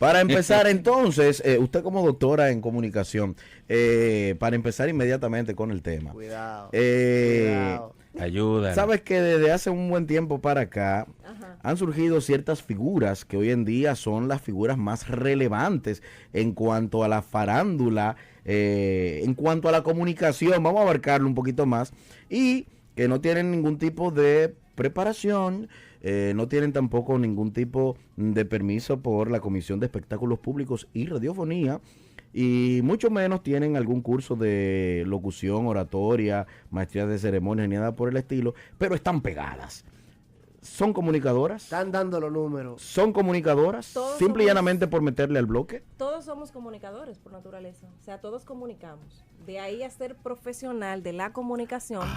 Para empezar entonces, usted como doctora en comunicación, para empezar inmediatamente con el tema. Cuidado. Ayuda. Sabes que desde hace un buen tiempo para acá Ajá. han surgido ciertas figuras que hoy en día son las figuras más relevantes en cuanto a la farándula, en cuanto a la comunicación, vamos a abarcarlo un poquito más, y que no tienen ningún tipo de preparación, no tienen tampoco ningún tipo de permiso por la Comisión de Espectáculos Públicos y Radiofonía, y mucho menos tienen algún curso de locución, oratoria, maestría de ceremonias, ni nada por el estilo, pero están pegadas. ¿Son comunicadoras? Están dando los números. ¿Son comunicadoras? Todos Simple y somos- llanamente por meterle al bloque. Todos somos comunicadores por naturaleza, o sea, todos comunicamos. De ahí a ser profesional de la comunicación,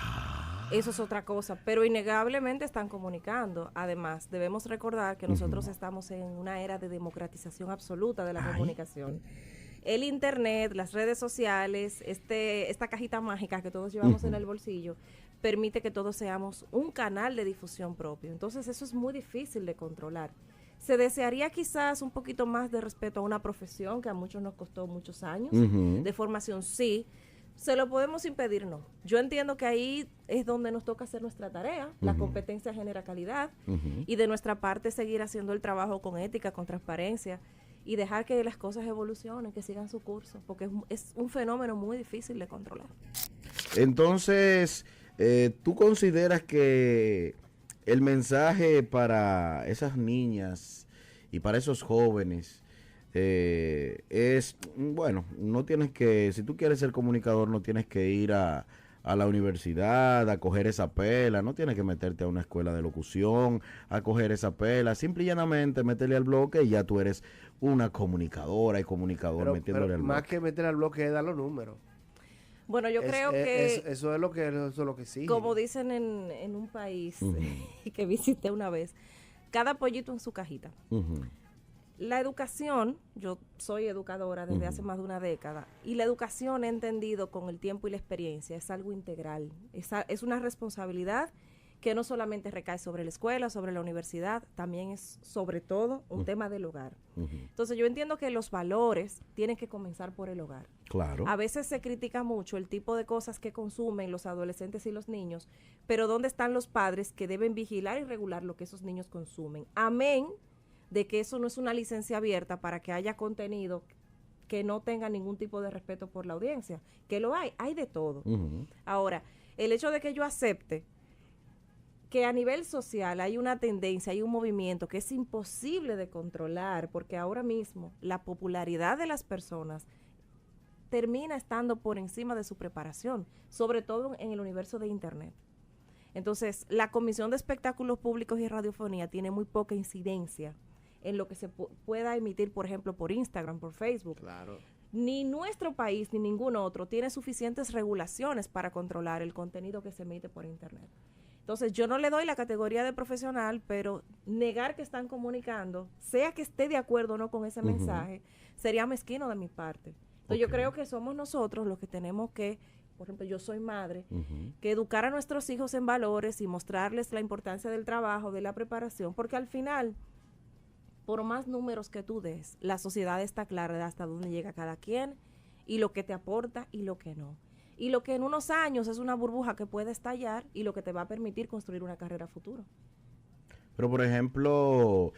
eso es otra cosa, pero innegablemente están comunicando. Además, debemos recordar que nosotros estamos en una era de democratización absoluta de la comunicación. El internet, las redes sociales, esta cajita mágica que todos llevamos en el bolsillo, permite que todos seamos un canal de difusión propio. Entonces eso es muy difícil de controlar. Se desearía quizás un poquito más de respeto a una profesión que a muchos nos costó muchos años, de formación sí. ¿Se lo podemos impedir? No. Yo entiendo que ahí es donde nos toca hacer nuestra tarea. La competencia genera calidad y de nuestra parte seguir haciendo el trabajo con ética, con transparencia y dejar que las cosas evolucionen, que sigan su curso, porque es un fenómeno muy difícil de controlar. Entonces, ¿tú consideras que el mensaje para esas niñas y para esos jóvenes es, bueno, no tienes que, si tú quieres ser comunicador, no tienes que ir a la universidad a coger esa pela, no tienes que meterte a una escuela de locución a coger esa pela, simple y llanamente métele al bloque y ya tú eres una comunicadora y comunicador metiéndole al más bloque. que meter al bloque es dar los números. Bueno, yo creo que, eso es lo que sí. como dicen en un país que visité una vez, cada pollito en su cajita. La educación, yo soy educadora desde hace más de una década, y la educación he entendido con el tiempo y la experiencia, es algo integral, es una responsabilidad que no solamente recae sobre la escuela, sobre la universidad, también es sobre todo un tema del hogar. Entonces yo entiendo que los valores tienen que comenzar por el hogar. Claro. A veces se critica mucho el tipo de cosas que consumen los adolescentes y los niños, pero ¿dónde están los padres que deben vigilar y regular lo que esos niños consumen? Amén de que eso no es una licencia abierta para que haya contenido que no tenga ningún tipo de respeto por la audiencia, que lo hay de todo. Ahora, el hecho de que yo acepte que a nivel social hay una tendencia, hay un movimiento que es imposible de controlar, porque ahora mismo la popularidad de las personas termina estando por encima de su preparación, sobre todo en el universo de Internet. Entonces, la Comisión de Espectáculos Públicos y Radiofonía tiene muy poca incidencia en lo que se pueda emitir, por ejemplo, por Instagram, por Facebook. Claro. Ni nuestro país ni ningún otro tiene suficientes regulaciones para controlar el contenido que se emite por Internet. Entonces, yo no le doy la categoría de profesional, pero negar que están comunicando, sea que esté de acuerdo o no con ese mensaje, sería mezquino de mi parte. Entonces, yo creo que somos nosotros los que tenemos que, por ejemplo, yo soy madre, que educar a nuestros hijos en valores y mostrarles la importancia del trabajo, de la preparación, porque al final, por más números que tú des, la sociedad está clara de hasta dónde llega cada quien y lo que te aporta y lo que no. Y lo que en unos años es una burbuja que puede estallar y lo que te va a permitir construir una carrera futuro. Pero, por ejemplo,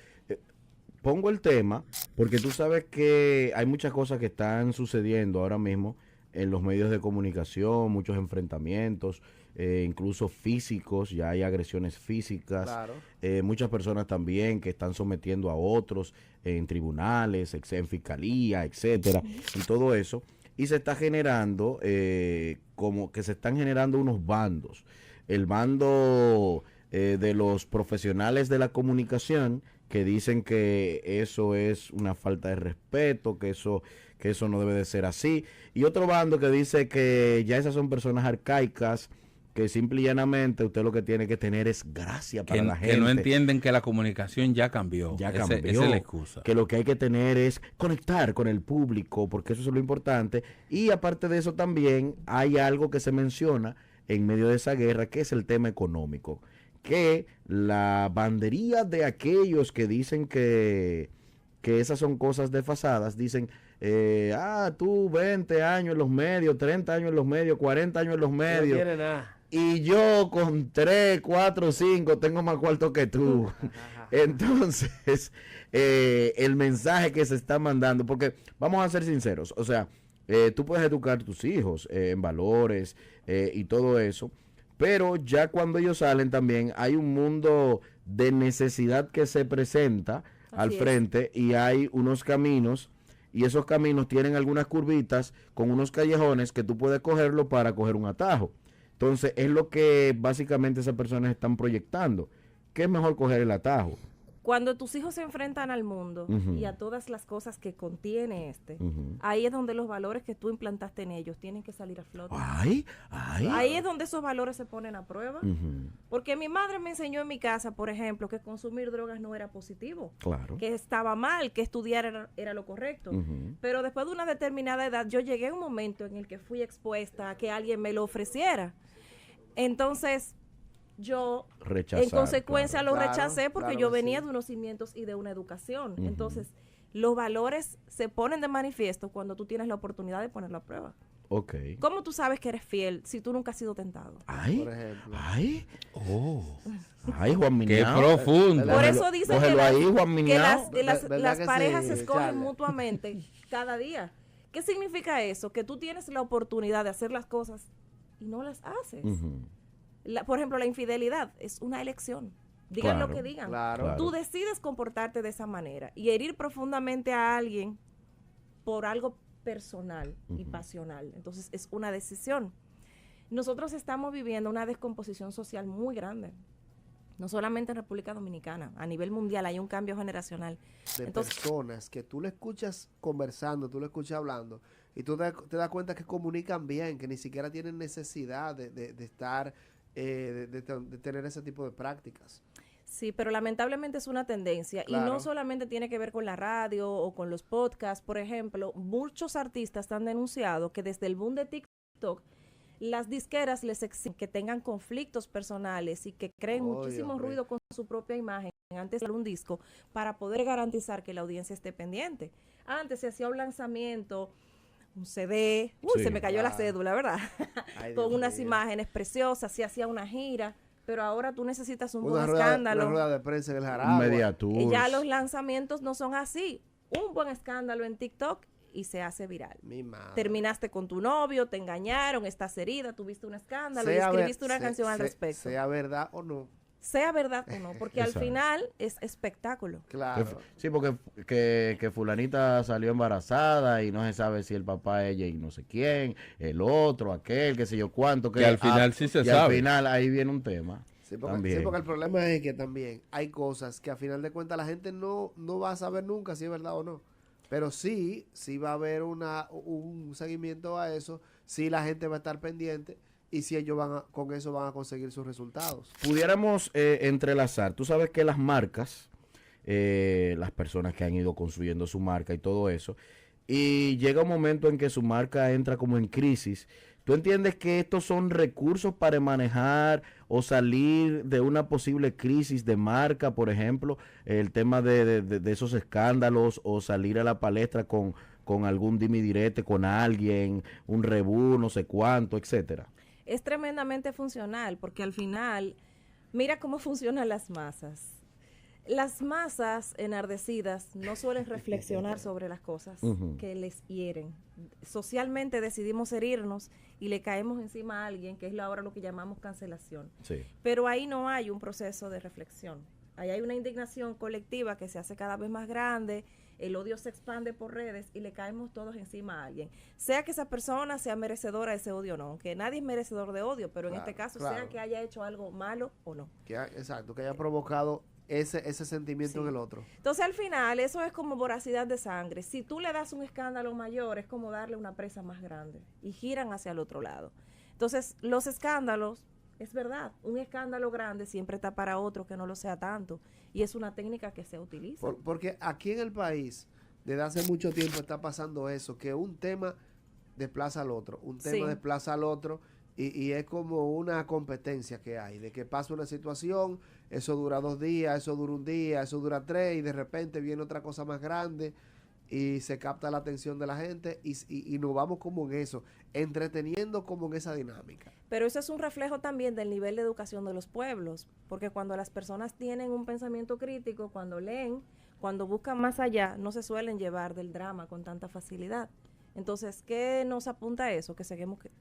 pongo el tema porque tú sabes que hay muchas cosas que están sucediendo ahora mismo en los medios de comunicación, muchos enfrentamientos, incluso físicos, ya hay agresiones físicas, Claro. Muchas personas también que están sometiendo a otros en tribunales, en fiscalía, etcétera, y todo eso. Y se está generando, como que se están generando unos bandos. El bando de los profesionales de la comunicación que dicen que eso es una falta de respeto, que eso no debe de ser así. Y otro bando que dice que ya esas son personas arcaicas, que simple y llanamente usted lo que tiene que tener es gracia para la gente. Que no entienden que la comunicación ya cambió. Ya Esa cambió. es la excusa. Que lo que hay que tener es conectar con el público, porque eso es lo importante. Y aparte de eso también hay algo que se menciona en medio de esa guerra, que es el tema económico. Que la bandería de aquellos que dicen que que esas son cosas desfasadas, dicen, tú 20 años en los medios, 30 años en los medios, 40 años en los No medios, tiene nada. y yo con 3, 4, 5 tengo más cuarto que tú. Entonces, el mensaje que se está mandando, porque vamos a ser sinceros, o sea, tú puedes educar a tus hijos en valores y todo eso, pero ya cuando ellos salen también hay un mundo de necesidad que se presenta al frente y hay unos caminos y esos caminos tienen algunas curvitas con unos callejones que tú puedes cogerlo para coger un atajo. Entonces es lo que básicamente esas personas están proyectando, que es mejor coger el atajo. Cuando tus hijos se enfrentan al mundo y a todas las cosas que contiene ahí es donde los valores que tú implantaste en ellos tienen que salir a flote. Ahí es donde esos valores se ponen a prueba. Porque mi madre me enseñó en mi casa, por ejemplo, que consumir drogas no era positivo. Claro. Que estaba mal, que estudiar era lo correcto. Pero después de una determinada edad, yo llegué a un momento en el que fui expuesta a que alguien me lo ofreciera. Entonces, yo en consecuencia lo rechacé porque yo venía de unos cimientos y de una educación. Entonces, los valores se ponen de manifiesto cuando tú tienes la oportunidad de ponerlo a prueba. Okay. ¿Cómo tú sabes que eres fiel si tú nunca has sido tentado? Por ejemplo. Juan Miñao. Qué profundo. Por eso dicen que Juan las que parejas sí, se escogen Charles? mutuamente cada día. ¿Qué significa eso? Que tú tienes la oportunidad de hacer las cosas y no las haces. Por ejemplo, la infidelidad es una elección. Digan lo que digan. Claro. Tú decides comportarte de esa manera y herir profundamente a alguien por algo personal y pasional. Entonces, es una decisión. Nosotros estamos viviendo una descomposición social muy grande. No solamente en República Dominicana, a nivel mundial hay un cambio generacional. De personas que tú le escuchas conversando, tú le escuchas hablando, y tú te das cuenta que comunican bien, que ni siquiera tienen necesidad de estar, de tener ese tipo de prácticas. Sí, pero lamentablemente es una tendencia y no solamente tiene que ver con la radio o con los podcasts. Por ejemplo, muchos artistas han denunciado que desde el boom de TikTok, las disqueras les exigen que tengan conflictos personales y que creen muchísimo ruido con su propia imagen antes de hacer un disco para poder garantizar que la audiencia esté pendiente. Antes se hacía un lanzamiento, un CD, se me cayó la cédula, ¿verdad? Con unas imágenes preciosas, se hacía una gira, pero ahora tú necesitas un buen escándalo. Una rueda de prensa en el Jaragua. Ya los lanzamientos no son así. Un buen escándalo en TikTok y se hace viral. Mi madre. Terminaste con tu novio, te engañaron, estás herida, tuviste un escándalo y escribiste una canción al respecto. Sea verdad o no. Sea verdad o no, porque al final es espectáculo. Claro. Sí, porque que fulanita salió embarazada y no se sabe si el papá es ella y no sé quién, el otro, aquel, qué sé yo cuánto. Que al final sí se y sabe. Al final ahí viene un tema. Sí, porque el problema es que también hay cosas que a final de cuentas la gente no va a saber nunca si es verdad o no. Pero sí va a haber un seguimiento a eso, sí la gente va a estar pendiente y si ellos con eso van a conseguir sus resultados. Pudiéramos entrelazar, tú sabes que las marcas, las personas que han ido construyendo su marca y todo eso, y llega un momento en que su marca entra como en crisis. ¿Tú entiendes que estos son recursos para manejar o salir de una posible crisis de marca, por ejemplo, el tema de esos escándalos o salir a la palestra con algún dimidirete con alguien, un rebú, no sé cuánto, etcétera? Es tremendamente funcional porque al final, mira cómo funcionan las masas. Las masas enardecidas no suelen reflexionar sobre las cosas que les hieren. Socialmente decidimos herirnos y le caemos encima a alguien, que es ahora lo que llamamos cancelación. Sí. Pero ahí no hay un proceso de reflexión. Ahí hay una indignación colectiva que se hace cada vez más grande, el odio se expande por redes y le caemos todos encima a alguien. Sea que esa persona sea merecedora de ese odio o no, aunque nadie es merecedor de odio, pero en este caso sea que haya hecho algo malo o no. Exacto, que haya provocado ese sentimiento en el otro. Entonces al final eso es como voracidad de sangre. Si tú le das un escándalo mayor es como darle una presa más grande y giran hacia el otro lado. Entonces los escándalos, es verdad, un escándalo grande siempre está para otro que no lo sea tanto y es una técnica que se utiliza. Porque aquí en el país desde hace mucho tiempo está pasando eso, que un tema desplaza al otro, un tema desplaza al otro y es como una competencia que hay, de que pasa una situación, eso dura 2 días, eso dura un día, eso dura 3, y de repente viene otra cosa más grande y se capta la atención de la gente y nos vamos como en eso, entreteniendo como en esa dinámica. Pero eso es un reflejo también del nivel de educación de los pueblos, porque cuando las personas tienen un pensamiento crítico, cuando leen, cuando buscan más allá, no se suelen llevar del drama con tanta facilidad. Entonces, ¿qué nos apunta a eso? Que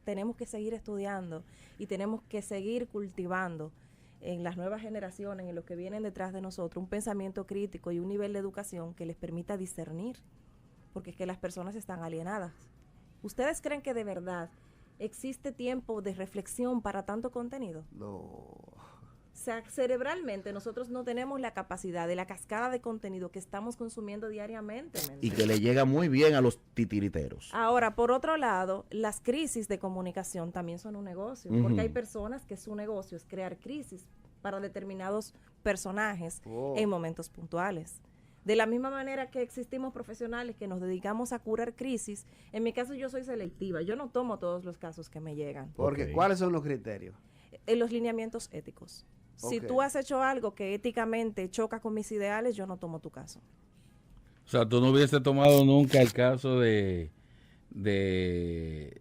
tenemos que seguir estudiando y tenemos que seguir cultivando en las nuevas generaciones, en los que vienen detrás de nosotros, un pensamiento crítico y un nivel de educación que les permita discernir, porque es que las personas están alienadas. ¿Ustedes creen que de verdad existe tiempo de reflexión para tanto contenido? No. O sea, cerebralmente nosotros no tenemos la capacidad de la cascada de contenido que estamos consumiendo diariamente. Y que le llega muy bien a los titiriteros. Ahora, por otro lado, las crisis de comunicación también son un negocio, porque hay personas que su negocio es crear crisis para determinados personajes en momentos puntuales. De la misma manera que existimos profesionales que nos dedicamos a curar crisis, en mi caso yo soy selectiva, yo no tomo todos los casos que me llegan. Porque, ¿cuáles son los criterios? En los lineamientos éticos. Si tú has hecho algo que éticamente choca con mis ideales, yo no tomo tu caso. O sea, tú no hubiese tomado nunca el caso de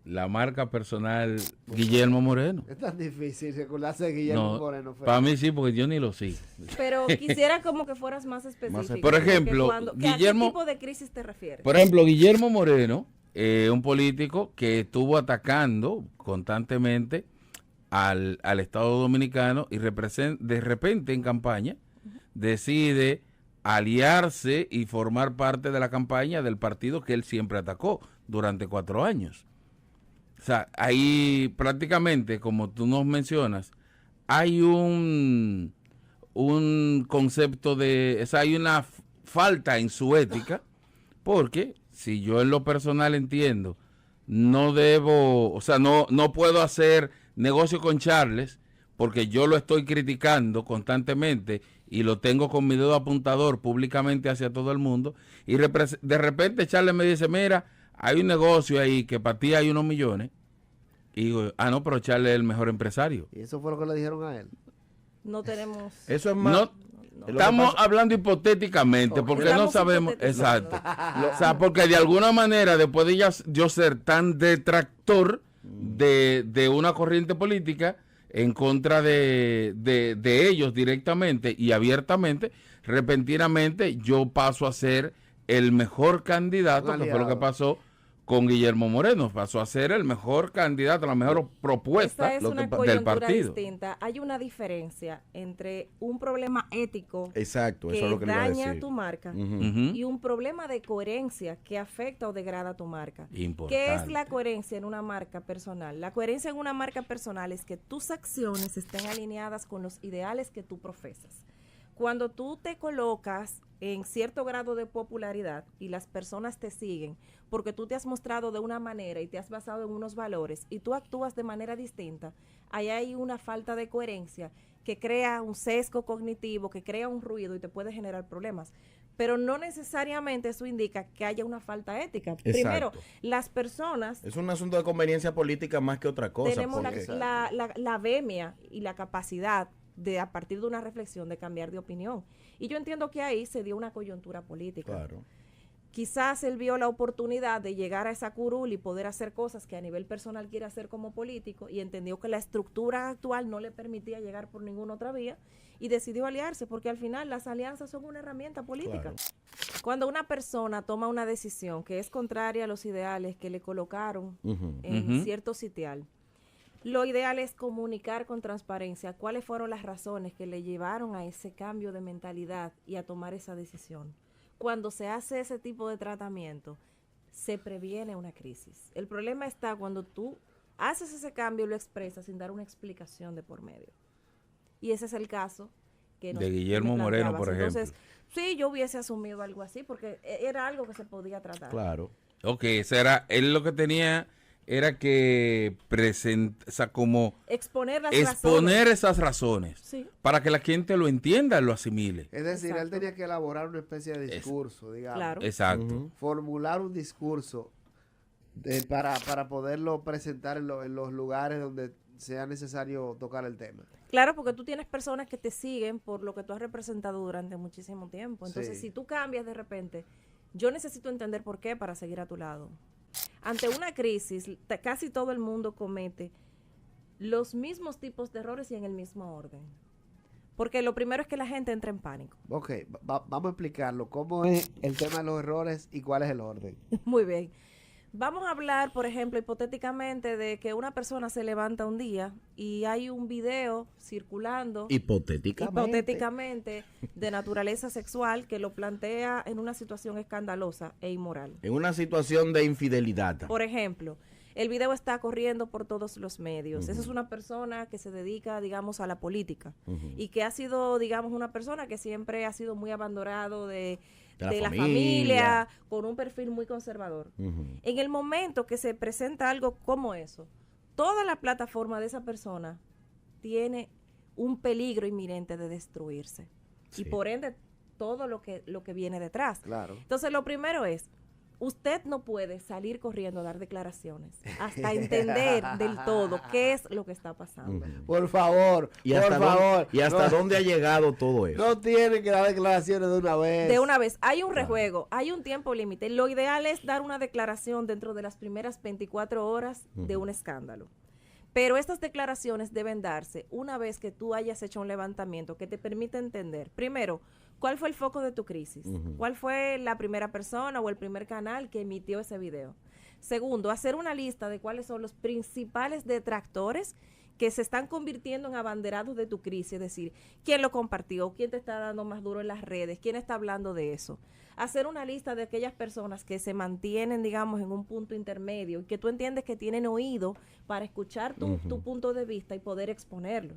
la marca personal Guillermo Moreno. Es tan difícil recordarse de Guillermo Moreno. Para mí sí, porque yo ni lo sigo. Pero quisiera como que fueras más específico. Por ejemplo, Guillermo, ¿a qué tipo de crisis te refieres? Por ejemplo, Guillermo Moreno, un político que estuvo atacando constantemente al Estado Dominicano y de repente en campaña decide aliarse y formar parte de la campaña del partido que él siempre atacó durante 4 años. O sea, ahí prácticamente, como tú nos mencionas, hay un concepto o sea, hay una falta en su ética, porque si yo en lo personal entiendo, no debo, o sea, no puedo hacer negocio con Charles, porque yo lo estoy criticando constantemente y lo tengo con mi dedo apuntador públicamente hacia todo el mundo, y de repente Charles me dice, mira, hay un negocio ahí que para ti hay unos millones, y digo, no, pero Charles es el mejor empresario. ¿Y eso fue lo que le dijeron a él? No tenemos... Eso es más... Estamos hablando hipotéticamente, porque no sabemos, exacto. O sea, porque de alguna manera, después de yo ser tan detractor de una corriente política en contra de ellos directamente y abiertamente, repentinamente yo paso a ser el mejor candidato, que fue lo que pasó con Guillermo Moreno, pasó a ser el mejor candidato, la mejor propuesta del partido. Distinta. Hay una diferencia entre un problema ético Exacto, que eso es lo que daña tu marca y un problema de coherencia que afecta o degrada tu marca. Importante. ¿Qué es la coherencia en una marca personal? La coherencia en una marca personal es que tus acciones estén alineadas con los ideales que tú profesas. Cuando tú te colocas en cierto grado de popularidad y las personas te siguen porque tú te has mostrado de una manera y te has basado en unos valores y tú actúas de manera distinta, ahí hay una falta de coherencia que crea un sesgo cognitivo, que crea un ruido y te puede generar problemas. Pero no necesariamente eso indica que haya una falta ética. Exacto. Primero, las personas... Es un asunto de conveniencia política más que otra cosa. Tenemos la vemia y la capacidad de, a partir de una reflexión, de cambiar de opinión. Y yo entiendo que ahí se dio una coyuntura política. Claro. Quizás él vio la oportunidad de llegar a esa curul y poder hacer cosas que a nivel personal quiere hacer como político y entendió que la estructura actual no le permitía llegar por ninguna otra vía y decidió aliarse, porque al final las alianzas son una herramienta política. Claro. Cuando una persona toma una decisión que es contraria a los ideales que le colocaron en cierto sitial, lo ideal es comunicar con transparencia cuáles fueron las razones que le llevaron a ese cambio de mentalidad y a tomar esa decisión. Cuando se hace ese tipo de tratamiento, se previene una crisis. El problema está cuando tú haces ese cambio y lo expresas sin dar una explicación de por medio. Y ese es el caso que de Guillermo Moreno, por ejemplo. Entonces, sí, yo hubiese asumido algo así porque era algo que se podía tratar. Claro. Ok, él lo que tenía era que exponer esas razones, sí, para que la gente lo entienda, lo asimile. Es decir, Exacto. él tenía que elaborar una especie de discurso, digamos. Claro. Exacto. Formular un discurso para poderlo presentar en los lugares donde sea necesario tocar el tema. Claro, porque tú tienes personas que te siguen por lo que tú has representado durante muchísimo tiempo. Entonces, Sí. si tú cambias de repente, yo necesito entender por qué para seguir a tu lado. Ante una crisis, casi todo el mundo comete los mismos tipos de errores y en el mismo orden. Porque lo primero es que la gente entra en pánico. Ok, vamos a explicarlo. ¿Cómo es el tema de los errores y cuál es el orden? Muy bien. Vamos a hablar, por ejemplo, hipotéticamente de que una persona se levanta un día y hay un video circulando hipotéticamente de naturaleza sexual que lo plantea en una situación escandalosa e inmoral. En una situación de infidelidad. Por ejemplo, el video está corriendo por todos los medios. Esa es una persona que se dedica, digamos, a la política y que ha sido, digamos, una persona que siempre ha sido muy abandonado de la familia, con un perfil muy conservador. En el momento que se presenta algo como eso, toda la plataforma de esa persona tiene un peligro inminente de destruirse. Sí. Y por ende, todo lo que viene detrás. Claro. Entonces, lo primero es, usted no puede salir corriendo a dar declaraciones hasta entender del todo qué es lo que está pasando. Por favor, ¿Y por hasta favor. ¿Y hasta no, dónde ha llegado todo eso? no tienen que dar declaraciones de una vez. De una vez, hay un rejuego, hay un tiempo límite. Lo ideal es dar una declaración dentro de las primeras 24 horas de un escándalo. Pero estas declaraciones deben darse una vez que tú hayas hecho un levantamiento que te permita entender, primero, cuál fue el foco de tu crisis, cuál fue la primera persona o el primer canal que emitió ese video. Segundo, hacer una lista de cuáles son los principales detractores que se están convirtiendo en abanderados de tu crisis, es decir, quién lo compartió, quién te está dando más duro en las redes, quién está hablando de eso. Hacer una lista de aquellas personas que se mantienen, digamos, en un punto intermedio y que tú entiendes que tienen oído para escuchar tu punto de vista y poder exponerlo.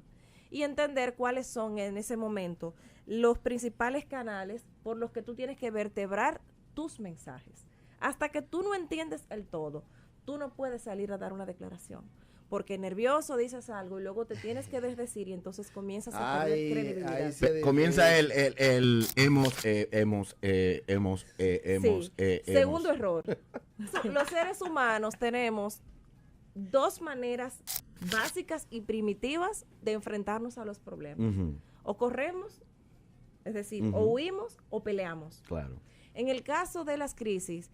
Y entender cuáles son en ese momento los principales canales por los que tú tienes que vertebrar tus mensajes. Hasta que tú no entiendes el todo, tú no puedes salir a dar una declaración. Porque nervioso dices algo y luego te tienes que desdecir y entonces comienzas a perder credibilidad. Comienza el hemos. Segundo error. Los seres humanos tenemos dos maneras básicas y primitivas de enfrentarnos a los problemas. O corremos, es decir, o huimos o peleamos. Claro. En el caso de las crisis,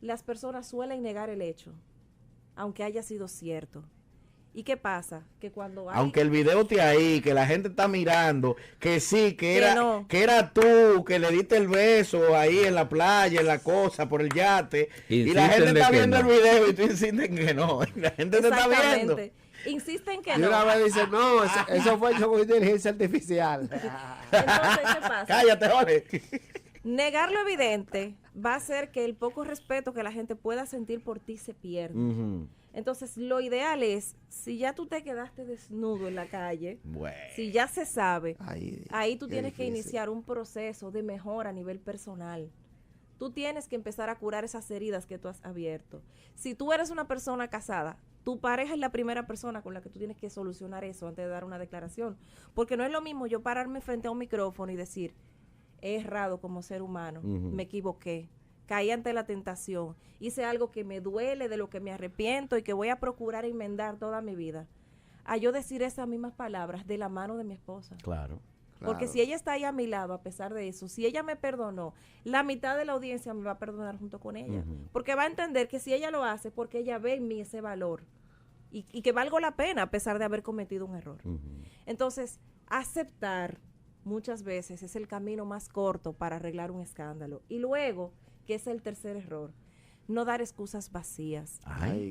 las personas suelen negar el hecho, aunque haya sido cierto. ¿Y qué pasa? Que cuando hay... Aunque el video esté ahí, que la gente está mirando, que sí, que era tú, que le diste el beso ahí en la playa, en la cosa, por el yate, y la gente está viendo el video y tú insistes en que no, y la gente te está viendo. Insisten que Y no. una vez dice, no, eso fue hecho con inteligencia artificial. Entonces, ¿qué pasa? Cállate, Jorge. Negar lo evidente va a hacer que el poco respeto que la gente pueda sentir por ti se pierda. Entonces, lo ideal es, si ya tú te quedaste desnudo en la calle, si ya se sabe, ahí tú tienes que iniciar un proceso de mejora a nivel personal. Tú tienes que empezar a curar esas heridas que tú has abierto. Si tú eres una persona casada, tu pareja es la primera persona con la que tú tienes que solucionar eso antes de dar una declaración. Porque no es lo mismo yo pararme frente a un micrófono y decir, he errado como ser humano, me equivoqué, caí ante la tentación, hice algo que me duele, de lo que me arrepiento y que voy a procurar enmendar toda mi vida. A yo decir esas mismas palabras de la mano de mi esposa. Claro. Porque si ella está ahí a mi lado, a pesar de eso, si ella me perdonó, la mitad de la audiencia me va a perdonar junto con ella. Porque va a entender que si ella lo hace, porque ella ve en mí ese valor y que valgo la pena a pesar de haber cometido un error. Entonces, aceptar muchas veces es el camino más corto para arreglar un escándalo. Y luego, que es el tercer error, no dar excusas vacías.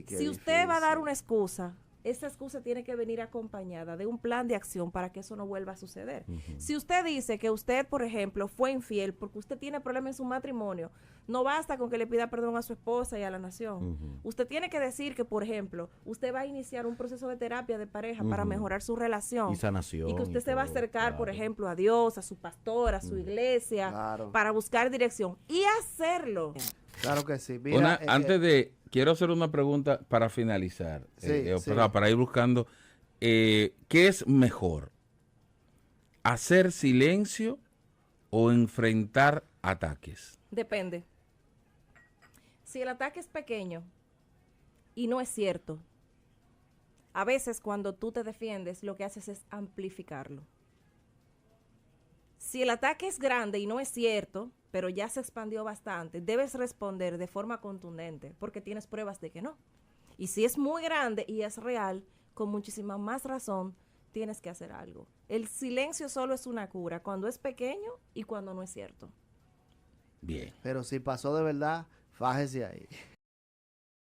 Si usted va a dar una excusa, esa excusa tiene que venir acompañada de un plan de acción para que eso no vuelva a suceder. Si usted dice que usted, por ejemplo, fue infiel porque usted tiene problemas en su matrimonio, no basta con que le pida perdón a su esposa y a la nación. Usted tiene que decir que, por ejemplo, usted va a iniciar un proceso de terapia de pareja para mejorar su relación. Y sanación. Y que usted se va a acercar, por ejemplo, a Dios, a su pastor, a su iglesia, para buscar dirección. Y hacerlo. Claro que sí. Mira, Quiero hacer una pregunta para finalizar, sí. para ir buscando, ¿qué es mejor? ¿Hacer silencio o enfrentar ataques? Depende. Si el ataque es pequeño y no es cierto, A veces cuando tú te defiendes, lo que haces es amplificarlo. Si el ataque es grande y no es cierto, pero ya se expandió bastante, debes responder de forma contundente, porque tienes pruebas de que no. Y si es muy grande y es real, con muchísima más razón, tienes que hacer algo. El silencio solo es una cura, cuando es pequeño y cuando no es cierto. Bien. Pero si pasó de verdad, fájese ahí.